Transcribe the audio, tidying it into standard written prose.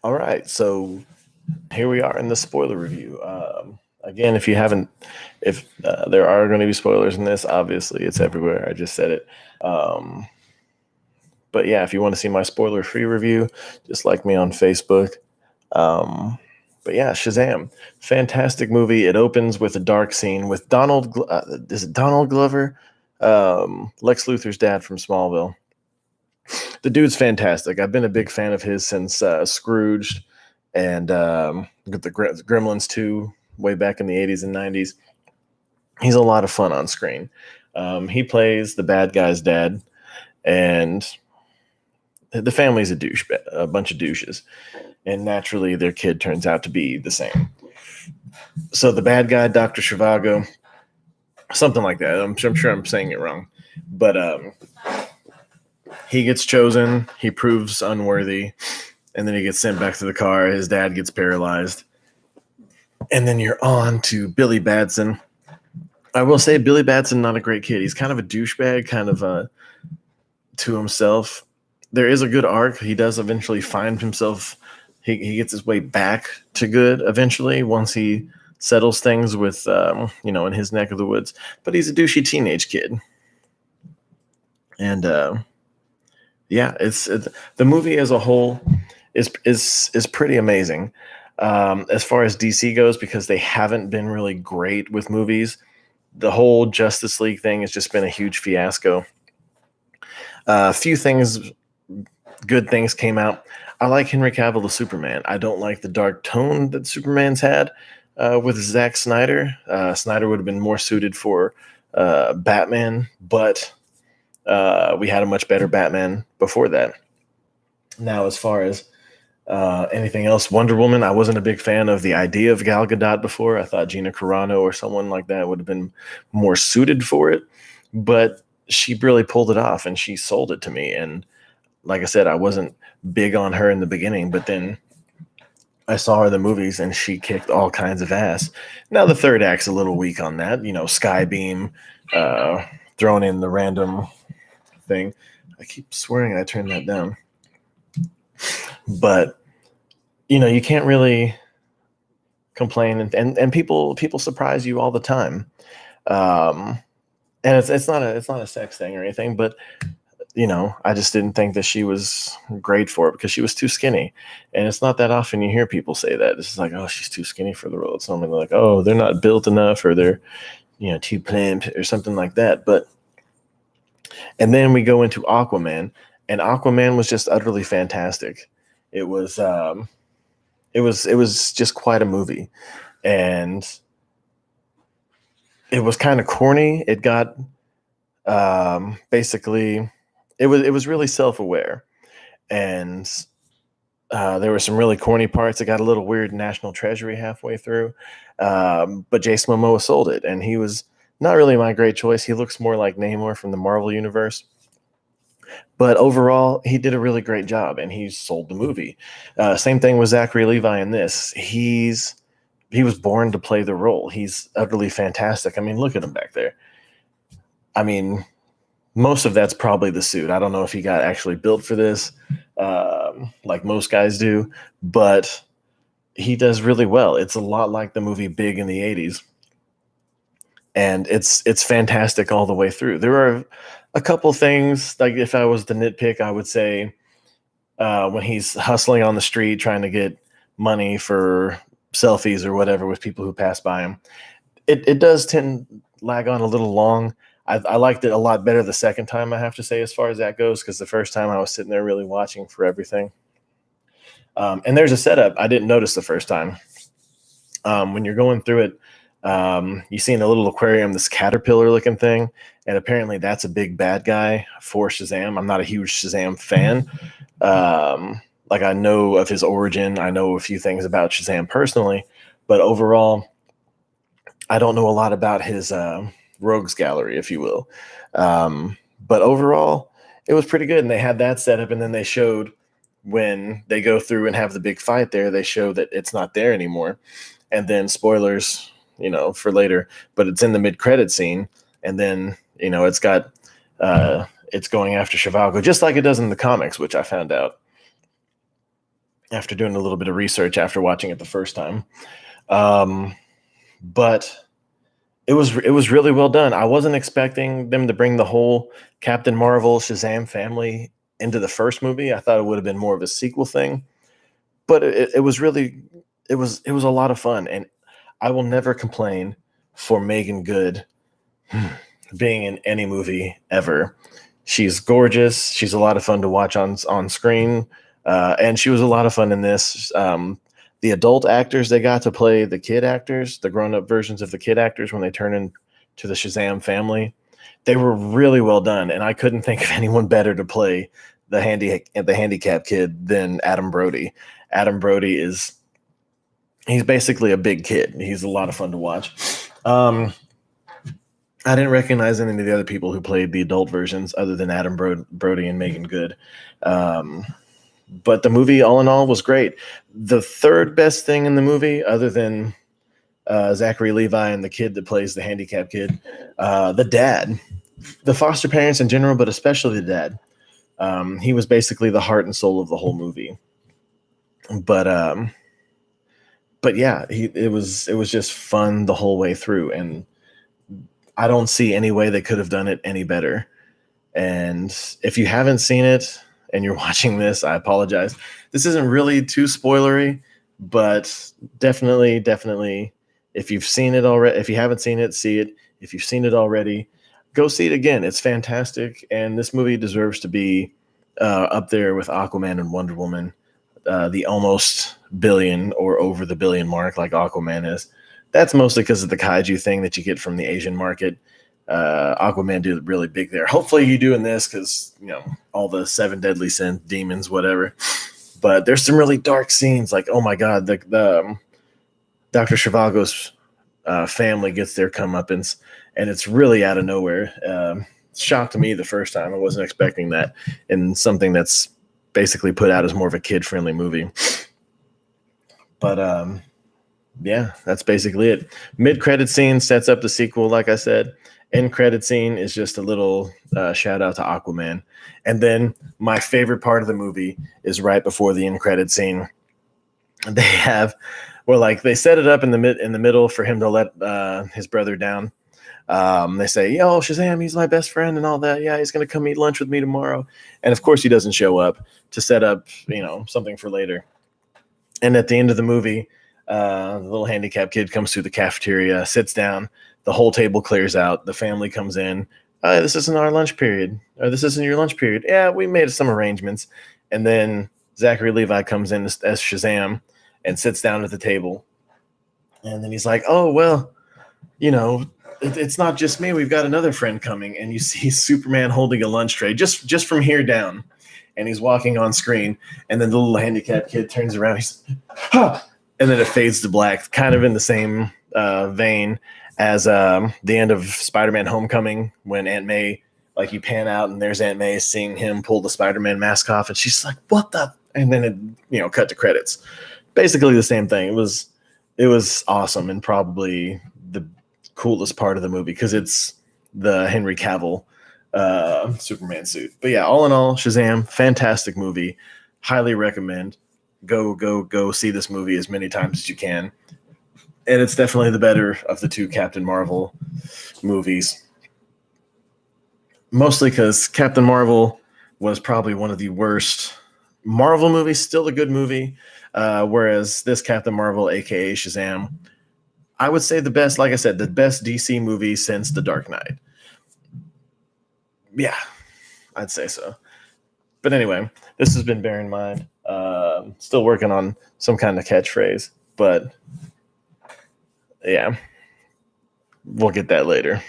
All right, so here we are in the spoiler review. Again, if you haven't, if there are going to be spoilers in this, obviously it's everywhere. I just said it. Um, but yeah, if you want to see my spoiler-free review, just like me on Facebook. Um, but yeah, Shazam, fantastic movie. It opens with a dark scene with is it Donald Glover, Lex Luthor's dad from Smallville. The dude's fantastic. I've been a big fan of his since Scrooged and the Gremlins 2 way back in the 80s and 90s. He's a lot of fun on screen. He plays the bad guy's dad, and the family's a bunch of douches, and naturally their kid turns out to be the same. So the bad guy, Dr. Zhivago, something like that. I'm sure I'm saying it wrong, but he gets chosen. He proves unworthy, and then he gets sent back to the car. His dad gets paralyzed, and then you're on to Billy Batson. I will say Billy Batson, not a great kid. He's kind of a douchebag, kind of to himself. There is a good arc. He does eventually find himself. He gets his way back to good eventually once he settles things with, in his neck of the woods. But he's a douchey teenage kid. And the movie as a whole is pretty amazing. As far as DC goes, because they haven't been really great with movies. The whole Justice League thing has just been a huge fiasco. A few good things came out. I like Henry Cavill the Superman. I don't like the dark tone that Superman's had with Zack Snyder. Snyder would have been more suited for Batman, but we had a much better Batman before that. Now, as far as anything else, Wonder Woman, I wasn't a big fan of the idea of Gal Gadot before. I thought Gina Carano or someone like that would have been more suited for it, but she really pulled it off and she sold it to me. And like I said, I wasn't big on her in the beginning, but then I saw her in the movies and she kicked all kinds of ass. Now the third act's a little weak on that, Skybeam, thrown in the random thing. I keep swearing I turned that down. But you can't really complain, and people surprise you all the time. And it's not a sex thing or anything, but I just didn't think that she was great for it because she was too skinny. And it's not that often you hear people say that. It's like, oh, she's too skinny for the role. It's normally like, oh, they're not built enough, or they're too plump or something like that. And then we go into Aquaman, and Aquaman was just utterly fantastic. It was just quite a movie, and it was kind of corny. It got basically it was really self-aware, and there were some really corny parts. It got a little weird National Treasury halfway through, but Jason Momoa sold it, and he was not really my great choice. He looks more like Namor from the Marvel Universe. But overall, he did a really great job, and he sold the movie. Same thing with Zachary Levi in this. He was born to play the role. He's utterly fantastic. I mean, look at him back there. I mean, most of that's probably the suit. I don't know if he got actually built for this, like most guys do, but he does really well. It's a lot like the movie Big in the 80s. And it's fantastic all the way through. There are a couple things, like if I was to nitpick, I would say when he's hustling on the street trying to get money for selfies or whatever with people who pass by him, it does tend to lag on a little long. I liked it a lot better the second time, I have to say, as far as that goes, because the first time I was sitting there really watching for everything. And there's a setup I didn't notice the first time. When you're going through it, you see in the little aquarium this caterpillar looking thing, and apparently that's a big bad guy for Shazam. I'm not a huge Shazam fan. Like, I know of his origin, I know a few things about Shazam personally, but overall I don't know a lot about his rogues gallery, if you will. But overall it was pretty good, and they had that set up, and then they showed when they go through and have the big fight there, they show that it's not there anymore. And then spoilers, for later, but it's in the mid-credit scene, and then it's got it's going after Zhivago just like it does in the comics, which I found out. after doing a little bit of research after watching it the first time. Um, but it was really well done. I wasn't expecting them to bring the whole Captain Marvel Shazam family into the first movie. I thought it would have been more of a sequel thing, but it was really it was a lot of fun, and I will never complain for Megan Good being in any movie ever. She's gorgeous. She's a lot of fun to watch on screen, and she was a lot of fun in this. The adult actors they got to play the kid actors, the grown up versions of the kid actors when they turn into the Shazam family, they were really well done, and I couldn't think of anyone better to play the handicap kid than Adam Brody. Adam Brody he's basically a big kid. He's a lot of fun to watch. I didn't recognize any of the other people who played the adult versions other than Adam Brody and Megan Good. But the movie, all in all, was great. The third best thing in the movie, other than Zachary Levi and the kid that plays the handicap kid, the dad, the foster parents in general, but especially the dad. He was basically the heart and soul of the whole movie. But yeah, it was just fun the whole way through, and I don't see any way they could have done it any better. And if you haven't seen it and you're watching this, I apologize. This isn't really too spoilery, but definitely, if you've seen it already, if you haven't seen it, see it. If you've seen it already, go see it again. It's fantastic, and this movie deserves to be up there with Aquaman and Wonder Woman, the almost billion or over the billion mark like Aquaman is. That's mostly because of the kaiju thing that you get from the Asian market. Aquaman did really big there. Hopefully you do in this because, all the seven deadly sins, demons, whatever. But there's some really dark scenes. Like, oh my God, the Dr. Zhivago's family gets their comeuppance, and it's really out of nowhere. Shocked me the first time. I wasn't expecting that in something that's basically put out as more of a kid-friendly movie. But yeah, that's basically it. Mid-credit scene sets up the sequel, like I said. End credit scene is just a little shout out to Aquaman. And then my favorite part of the movie is right before the end credit scene. They they set it up in the middle for him to let his brother down. They say, "Yo, Shazam, he's my best friend and all that. Yeah, he's gonna come eat lunch with me tomorrow." And of course, he doesn't show up to set up, something for later. And at the end of the movie, the little handicapped kid comes through the cafeteria, sits down. The whole table clears out. The family comes in. This isn't our lunch period. Or this isn't your lunch period. Yeah, we made some arrangements. And then Zachary Levi comes in as Shazam and sits down at the table. And then he's like, "Oh, well, it's not just me. We've got another friend coming." And you see Superman holding a lunch tray just from here down. And he's walking on screen. And then the little handicapped kid turns around. He's, "Ha!" And then it fades to black, kind of in the same vein as the end of Spider-Man Homecoming, when Aunt May, you pan out and there's Aunt May seeing him pull the Spider-Man mask off, and she's like, "What the?" And then it, cut to credits. Basically the same thing. It was awesome, and probably the coolest part of the movie because it's the Henry Cavill Superman suit. But yeah, all in all, Shazam, fantastic movie. Highly recommend. Go see this movie as many times as you can. And it's definitely the better of the two Captain Marvel movies. Mostly because Captain Marvel was probably one of the worst Marvel movies, still a good movie. Whereas this Captain Marvel, aka Shazam, I would say the best, like I said, the best DC movie since The Dark Knight. Yeah, I'd say so. But anyway, this has been Bear in Mind. Still working on some kind of catchphrase, but yeah, we'll get that later.